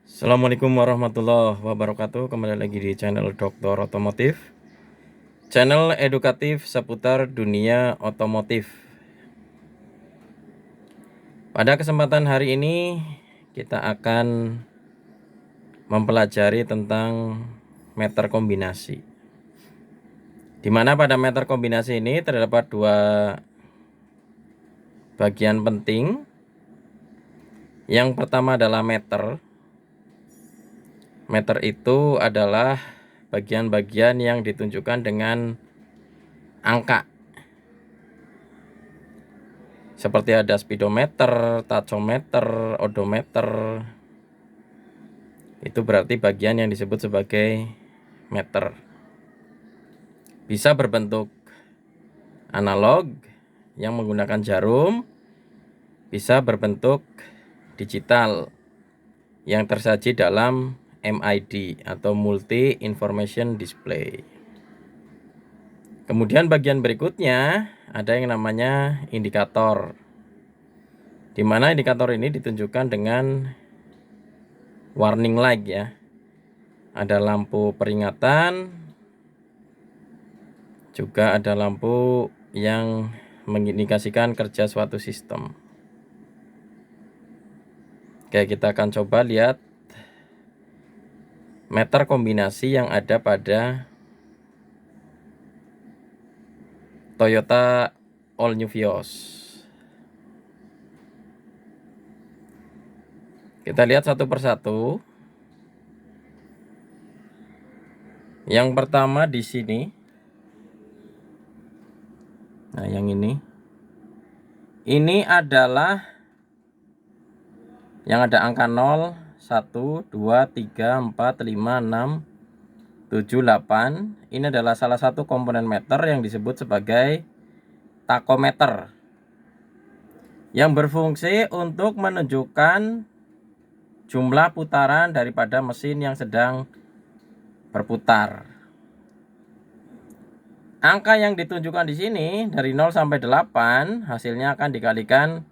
Assalamualaikum warahmatullahi wabarakatuh. Kembali lagi di channel Dokter Otomotif, channel edukatif seputar dunia otomotif. Pada kesempatan hari ini kita akan mempelajari tentang meter kombinasi, di mana pada meter kombinasi ini terdapat dua bagian penting. Yang pertama adalah meter. Meter itu adalah bagian-bagian yang ditunjukkan dengan angka, seperti ada speedometer, tachometer, odometer. Itu berarti bagian yang disebut sebagai meter. Bisa berbentuk analog yang menggunakan jarum, bisa berbentuk digital yang tersaji dalam MID atau Multi Information Display. Kemudian bagian berikutnya ada yang namanya indikator, di mana indikator ini ditunjukkan dengan warning light ya. Ada lampu peringatan, juga ada lampu yang mengindikasikan kerja suatu sistem. Oke, kita akan coba lihat meter kombinasi yang ada pada Toyota All New Vios. Kita lihat satu persatu. Yang pertama di sini. Nah, yang ini. Ini adalah yang ada angka 0, 1, 2, 3, 4, 5, 6, 7, 8. Ini adalah salah satu komponen meter yang disebut sebagai takometer, yang berfungsi untuk menunjukkan jumlah putaran daripada mesin yang sedang berputar. Angka yang ditunjukkan di sini dari 0 sampai 8 hasilnya akan dikalikan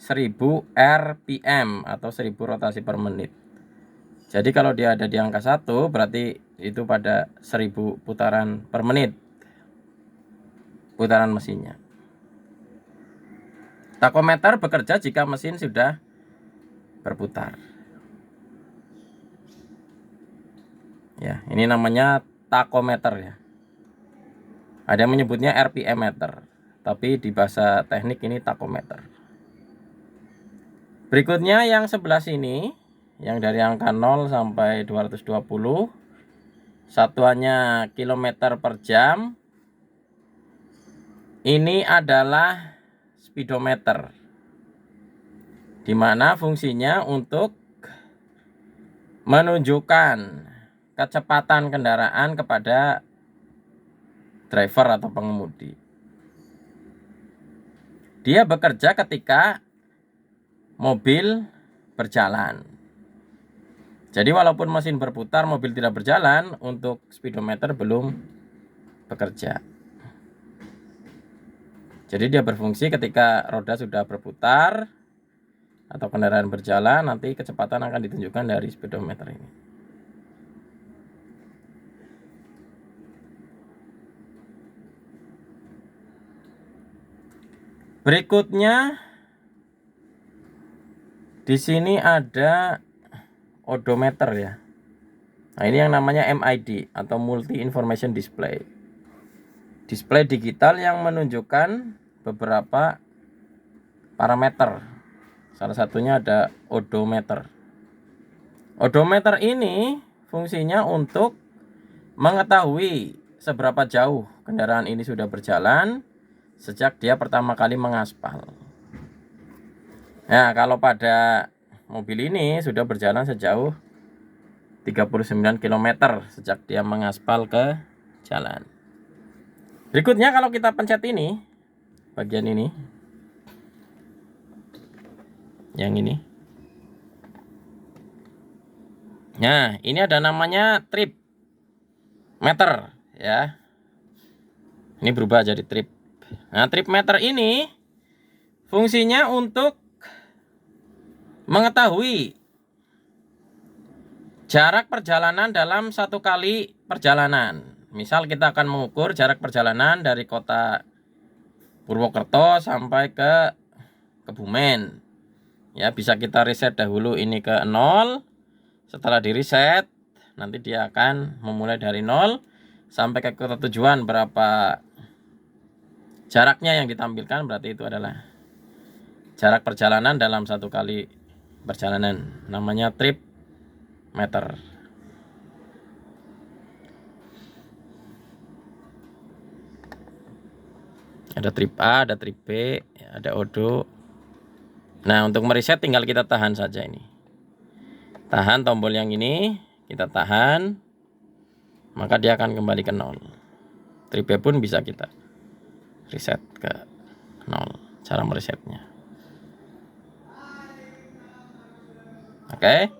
1000 RPM atau 1000 rotasi per menit. Jadi kalau dia ada di angka 1 berarti itu pada 1000 putaran per menit putaran mesinnya. Takometer bekerja jika mesin sudah berputar. Ya, ini namanya takometer ya. Ada yang menyebutnya RPM meter, tapi di bahasa teknik ini takometer. Berikutnya yang sebelah sini, yang dari angka 0 sampai 220, satuannya kilometer per jam. Ini adalah speedometer, di mana fungsinya untuk menunjukkan kecepatan kendaraan kepada driver atau pengemudi. Dia bekerja ketika mobil berjalan. Jadi walaupun mesin berputar, mobil tidak berjalan, untuk speedometer belum bekerja. Jadi dia berfungsi ketika roda sudah berputar atau kendaraan berjalan, nanti kecepatan akan ditunjukkan dari speedometer ini. Berikutnya di sini ada odometer ya. Nah, ini yang namanya MID atau Multi Information Display. Display digital yang menunjukkan beberapa parameter. Salah satunya ada odometer. Odometer ini fungsinya untuk mengetahui seberapa jauh kendaraan ini sudah berjalan sejak dia pertama kali mengaspal. Nah, kalau pada mobil ini sudah berjalan sejauh 39 km sejak dia mengaspal ke jalan. Berikutnya kalau kita pencet ini, bagian ini, yang ini. Nah, ini ada namanya trip meter ya. Ini berubah jadi trip. Nah, trip meter ini fungsinya untuk mengetahui Jarak perjalanan dalam satu kali perjalanan. Misal kita akan mengukur jarak perjalanan dari kota Purwokerto sampai ke Kebumen. Ya, bisa kita reset dahulu ini ke 0. Setelah di reset, nanti dia akan memulai dari 0 sampai ke kota tujuan. Berapa jaraknya yang ditampilkan, berarti itu adalah jarak perjalanan dalam satu kali perjalanan. Namanya trip meter. Ada trip A, ada trip B, ada odo. Nah, untuk mereset tinggal kita tahan saja ini. Tahan tombol yang ini, kita tahan, maka dia akan kembali ke 0. Trip B pun bisa kita reset ke 0. Cara meresetnya. Oke.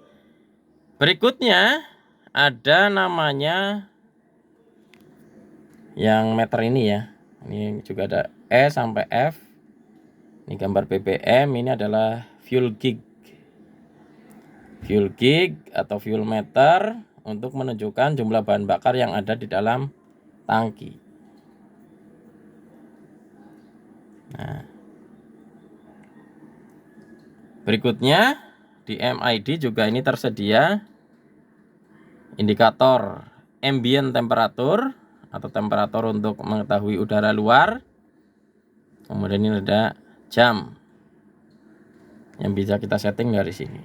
Berikutnya ada namanya yang meter ini ya. Ini juga ada E sampai F. Ini gambar BBM, ini adalah fuel gauge. Fuel gauge atau fuel meter untuk menunjukkan jumlah bahan bakar yang ada di dalam tangki. Nah, berikutnya di MID juga ini tersedia indikator ambient temperature atau temperatur untuk mengetahui udara luar. Kemudian ini ada jam yang bisa kita setting dari sini.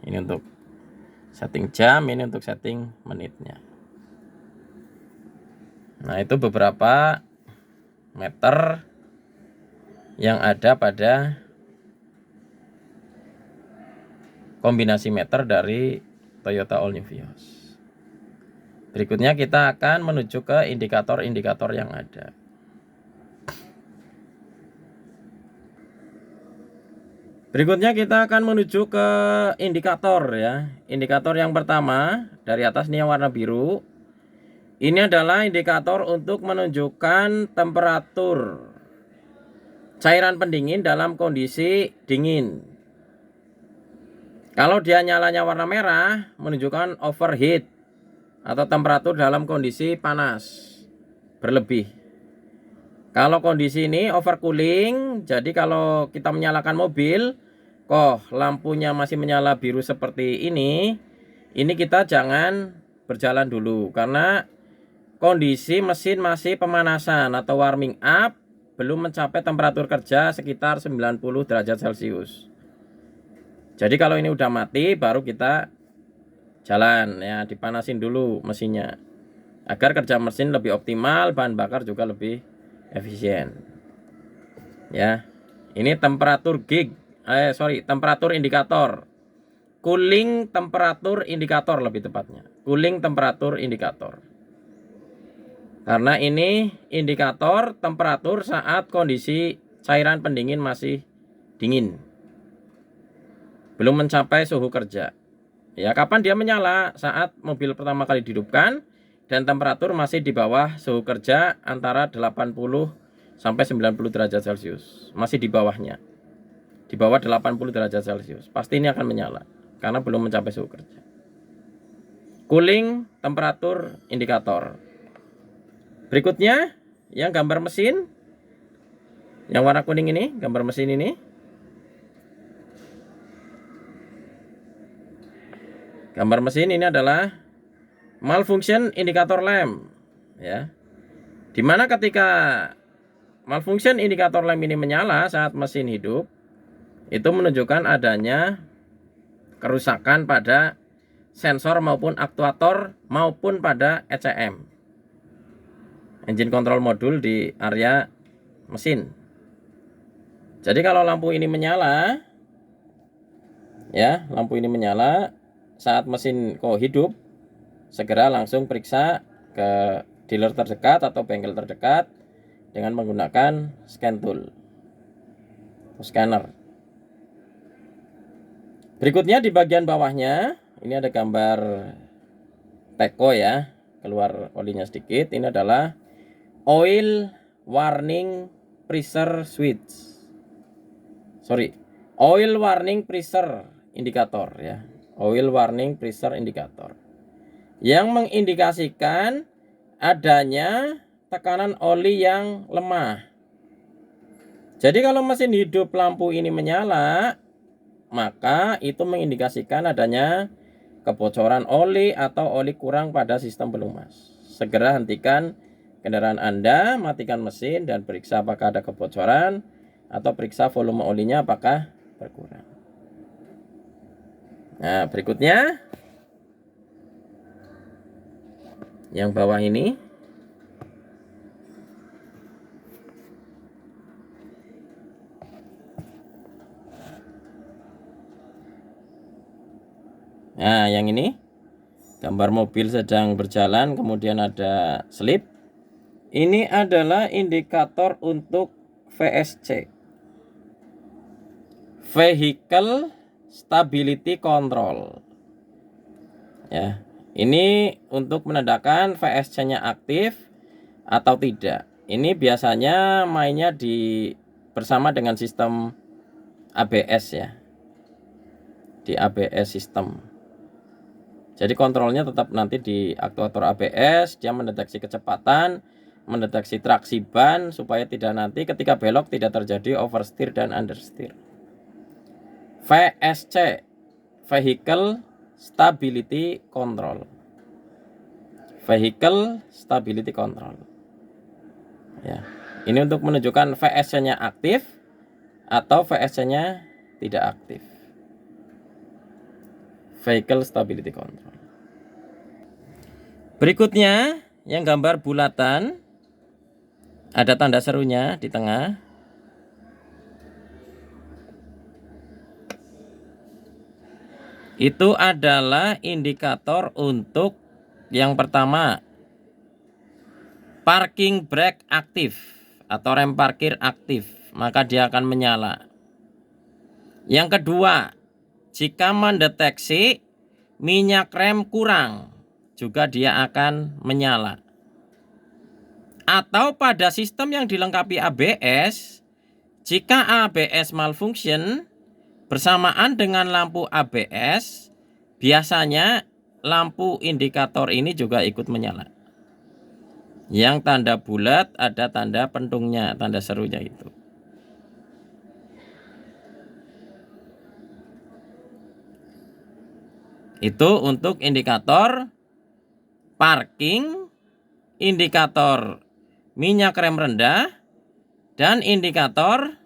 Ini untuk setting jam, ini untuk setting menitnya. Nah, itu beberapa meter yang ada pada kombinasi meter dari Toyota All New Vios. Berikutnya kita akan menuju ke indikator-indikator yang ada. Berikutnya kita akan menuju ke indikator ya. Indikator yang pertama dari atas ini yang warna biru. Ini adalah indikator untuk menunjukkan temperatur cairan pendingin dalam kondisi dingin. Kalau dia nyalanya warna merah, menunjukkan overheat atau temperatur dalam kondisi panas berlebih. Kalau kondisi ini overcooling, jadi kalau kita menyalakan mobil, kok lampunya masih menyala biru seperti ini kita jangan berjalan dulu karena kondisi mesin masih pemanasan atau warming up, belum mencapai temperatur kerja sekitar 90 derajat Celcius. Jadi kalau ini udah mati baru kita jalan ya, dipanasin dulu mesinnya agar kerja mesin lebih optimal, bahan bakar juga lebih efisien. Ya. Ini temperatur temperatur indikator. Cooling temperatur indikator lebih tepatnya. Cooling temperatur indikator. Karena ini indikator temperatur saat kondisi cairan pendingin masih dingin. Belum mencapai suhu kerja. Ya, kapan dia menyala? Saat mobil pertama kali dihidupkan dan temperatur masih di bawah suhu kerja antara 80 sampai 90 derajat Celcius. Masih di bawahnya. Di bawah 80 derajat Celcius. Pasti ini akan menyala karena belum mencapai suhu kerja. Cooling temperatur indikator. Berikutnya yang gambar mesin. Yang warna kuning ini, gambar mesin ini. Gambar mesin ini adalah malfunction indikator lamp ya. Dimana ketika malfunction indikator lamp ini menyala saat mesin hidup, itu menunjukkan adanya kerusakan pada sensor maupun aktuator maupun pada ECM, engine control module di area mesin. Jadi kalau lampu ini menyala ya, lampu ini menyala saat mesin kok hidup, segera langsung periksa ke dealer terdekat atau bengkel terdekat dengan menggunakan scan tool atau scanner. Berikutnya di bagian bawahnya ini ada gambar teko ya, keluar olinya sedikit. Ini adalah oil warning pressure switch. Oil warning pressure indikator ya. oil warning pressure indicator, yang mengindikasikan adanya tekanan oli yang lemah. Jadi kalau mesin hidup lampu ini menyala, maka itu mengindikasikan adanya kebocoran oli atau oli kurang pada sistem pelumas. Segera hentikan kendaraan Anda, matikan mesin dan periksa apakah ada kebocoran atau periksa volume olinya apakah berkurang. Nah, berikutnya yang bawah ini. Nah, yang ini gambar mobil sedang berjalan, kemudian ada slip. Ini adalah indikator untuk VSC, Vehicle Stability Control. Ya, ini untuk menandakan VSC-nya aktif atau tidak. Ini biasanya mainnya bersama dengan sistem ABS ya. Di ABS sistem. Jadi kontrolnya tetap nanti di aktuator ABS, dia mendeteksi kecepatan, mendeteksi traksi ban supaya tidak nanti ketika belok tidak terjadi oversteer dan understeer. VSC, Vehicle Stability Control. Vehicle Stability Control. Ya, ini untuk menunjukkan VSC-nya aktif atau VSC-nya tidak aktif. Vehicle Stability Control. Berikutnya yang gambar bulatan, ada tanda serunya di tengah. Itu adalah indikator untuk yang pertama, parking brake aktif atau rem parkir aktif, maka dia akan menyala. Yang kedua, jika mendeteksi minyak rem kurang, juga dia akan menyala. Atau pada sistem yang dilengkapi ABS, jika ABS malfunction bersamaan dengan lampu ABS, biasanya lampu indikator ini juga ikut menyala. Yang tanda bulat ada tanda pentungnya, tanda serunya itu. Itu untuk indikator parking, indikator minyak rem rendah, dan indikator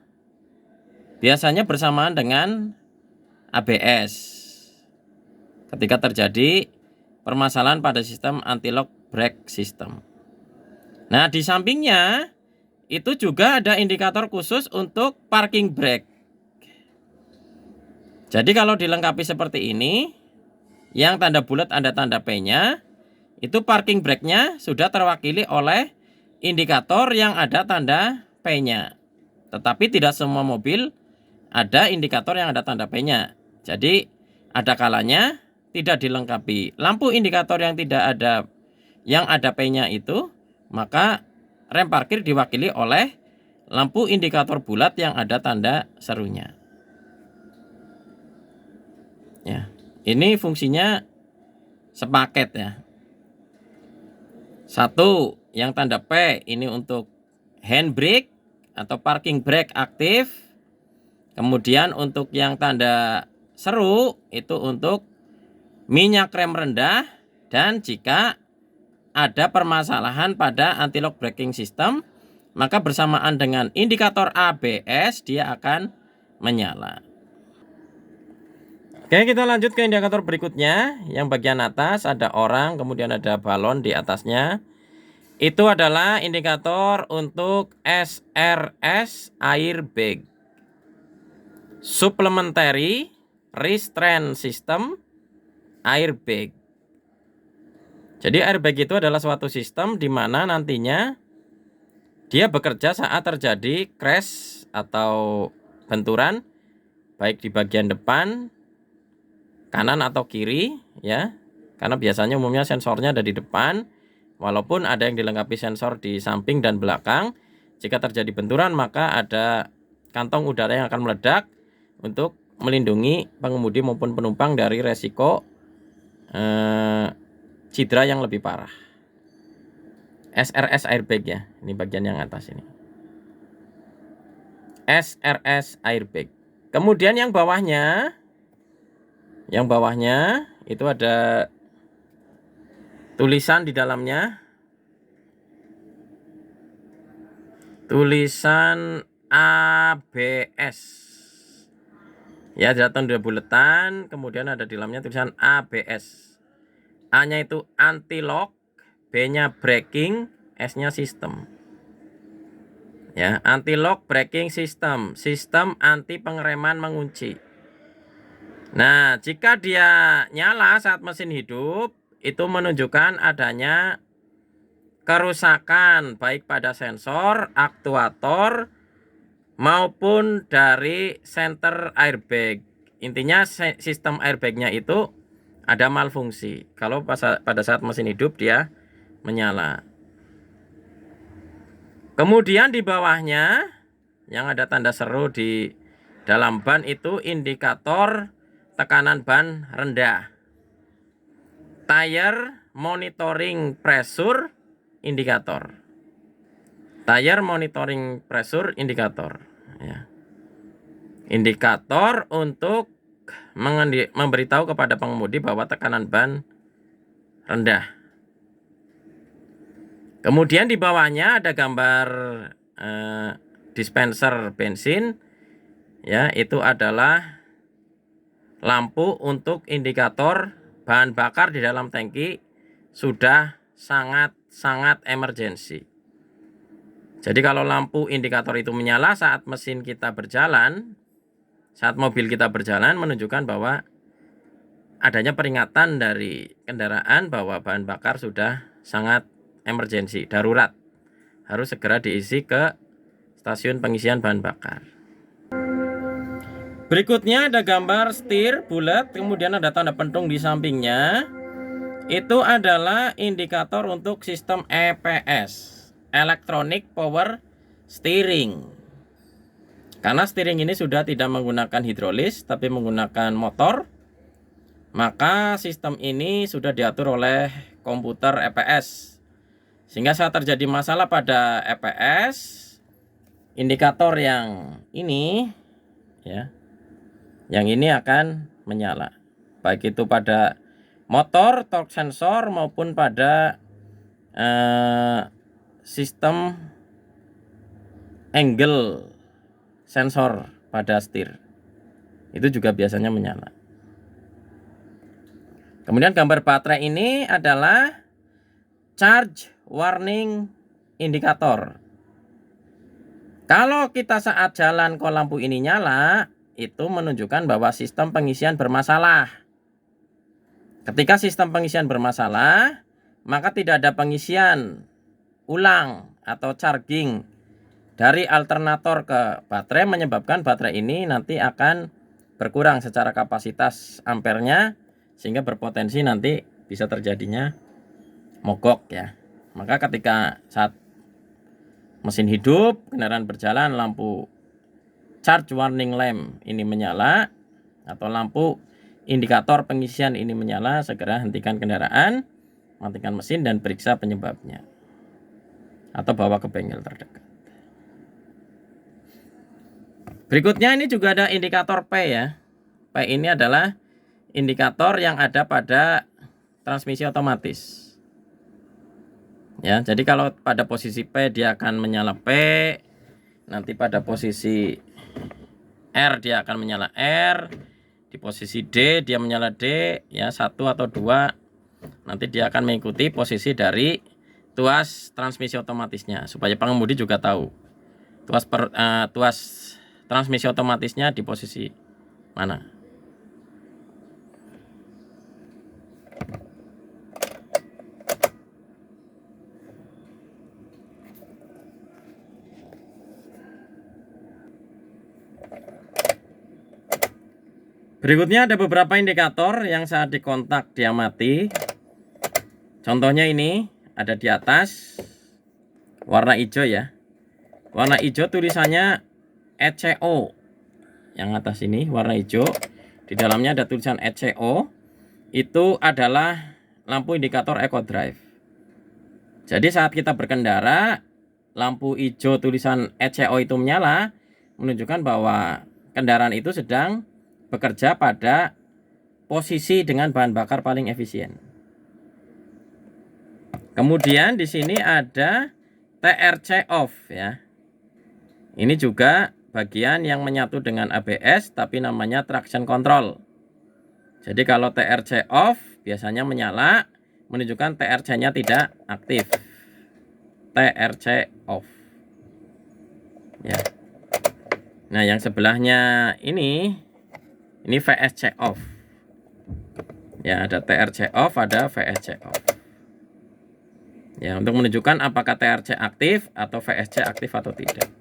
biasanya bersamaan dengan ABS ketika terjadi permasalahan pada sistem anti-lock brake system. Nah, di sampingnya itu juga ada indikator khusus untuk parking brake. Jadi kalau dilengkapi seperti ini, yang tanda bulat ada tanda P-nya, itu parking brake-nya sudah terwakili oleh indikator yang ada tanda P-nya. Tetapi tidak semua mobil ada indikator yang ada tanda P-nya. Jadi ada kalanya tidak dilengkapi lampu indikator yang tidak ada yang ada P-nya itu, maka rem parkir diwakili oleh lampu indikator bulat yang ada tanda serunya. Ya, ini fungsinya sepaket ya. Satu, yang tanda P ini untuk handbrake atau parking brake aktif. Kemudian untuk yang tanda seru itu untuk minyak rem rendah, dan jika ada permasalahan pada anti-lock braking system, maka bersamaan dengan indikator ABS dia akan menyala. Oke, kita lanjut ke indikator berikutnya. Yang bagian atas ada orang, kemudian ada balon di atasnya. Itu adalah indikator untuk SRS airbag, Supplementary Restraint System airbag. Jadi airbag itu adalah suatu sistem di mana nantinya dia bekerja saat terjadi crash atau benturan baik di bagian depan, kanan atau kiri ya. Karena biasanya umumnya sensornya ada di depan, walaupun ada yang dilengkapi sensor di samping dan belakang. Jika terjadi benturan maka ada kantong udara yang akan meledak untuk melindungi pengemudi maupun penumpang dari resiko cedera yang lebih parah. SRS airbag ya, ini bagian yang atas ini. SRS airbag. Kemudian yang bawahnya itu ada tulisan di dalamnya. Tulisan ABS. Ya, ada buletan, kemudian ada di dalamnya tulisan ABS. A-nya itu anti-lock, B-nya braking, S-nya sistem. Ya, anti-lock braking system, sistem anti pengereman mengunci. Nah, jika dia nyala saat mesin hidup, itu menunjukkan adanya kerusakan baik pada sensor, aktuator, maupun dari center airbag. Intinya sistem airbagnya itu ada malfungsi. Kalau pada saat mesin hidup dia menyala. Kemudian di bawahnya yang ada tanda seru di dalam ban itu indikator tekanan ban rendah. Tire monitoring pressure indikator. Tire monitoring pressure indikator. Ya. Indikator untuk memberitahu kepada pengemudi bahwa tekanan ban rendah. Kemudian di bawahnya ada gambar dispenser bensin. Ya, itu adalah lampu untuk indikator bahan bakar di dalam tangki sudah sangat emergensi. Jadi kalau lampu indikator itu menyala saat mesin kita berjalan, saat mobil kita berjalan, menunjukkan bahwa adanya peringatan dari kendaraan bahwa bahan bakar sudah sangat emergensi, darurat. Harus segera diisi ke stasiun pengisian bahan bakar. Berikutnya ada gambar setir bulat, kemudian ada tanda pentung di sampingnya. Itu adalah indikator untuk sistem EPS, Electronic Power Steering. Karena steering ini sudah tidak menggunakan hidrolis tapi menggunakan motor, maka sistem ini sudah diatur oleh komputer EPS. Sehingga saat terjadi masalah pada EPS, indikator yang ini ya, yang ini akan menyala. Baik itu pada motor, torque sensor maupun pada sistem angle sensor pada setir. Itu juga biasanya menyala. Kemudian gambar baterai ini adalah charge warning indikator. Kalau kita saat jalan kok lampu ini nyala, itu menunjukkan bahwa sistem pengisian bermasalah. Ketika sistem pengisian bermasalah, maka tidak ada pengisian ulang atau charging dari alternator ke baterai, menyebabkan baterai ini nanti akan berkurang secara kapasitas ampernya, sehingga berpotensi nanti bisa terjadinya mogok ya. Maka ketika saat mesin hidup, kendaraan berjalan, lampu charge warning lamp ini menyala atau lampu indikator pengisian ini menyala, segera hentikan kendaraan, matikan mesin dan periksa penyebabnya, atau bawa ke bengkel terdekat. Berikutnya ini juga ada indikator P ya. P ini adalah indikator yang ada pada transmisi otomatis. Ya, jadi kalau pada posisi P dia akan menyala P, nanti pada posisi R dia akan menyala R, di posisi D dia menyala D, ya 1 atau 2. Nanti dia akan mengikuti posisi dari tuas transmisi otomatisnya, supaya pengemudi juga tahu tuas transmisi otomatisnya di posisi mana. Berikutnya ada beberapa indikator yang saat dikontak dia mati. Contohnya ini ada di atas warna hijau ya. Warna hijau tulisannya ECO. yang atas ini warna hijau, di dalamnya ada tulisan ECO, itu adalah lampu indikator eco drive. Jadi saat kita berkendara, lampu hijau tulisan ECO itu menyala, menunjukkan bahwa kendaraan itu sedang bekerja pada posisi dengan bahan bakar paling efisien. Kemudian di sini ada TRC off ya. Ini juga bagian yang menyatu dengan ABS tapi namanya traction control. Jadi kalau TRC off biasanya menyala, menunjukkan TRC-nya tidak aktif. TRC off. Ya. Nah, yang sebelahnya ini VSC off. Ya, ada TRC off, ada VSC off. Ya, untuk menunjukkan apakah TRC aktif atau VSC aktif atau tidak.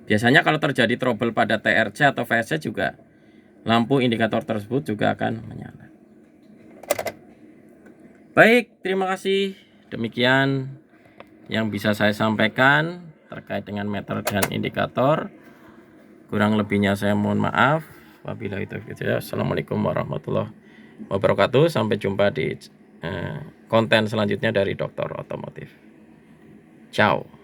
Biasanya kalau terjadi trouble pada TRC atau VSC juga lampu indikator tersebut juga akan menyala. Baik, terima kasih. Demikian yang bisa saya sampaikan terkait dengan meter dan indikator. Kurang lebihnya saya mohon maaf. Wabillahi taufiq. Assalamualaikum warahmatullahi wabarakatuh. Sampai jumpa di konten selanjutnya dari Dokter Otomotif. Ciao.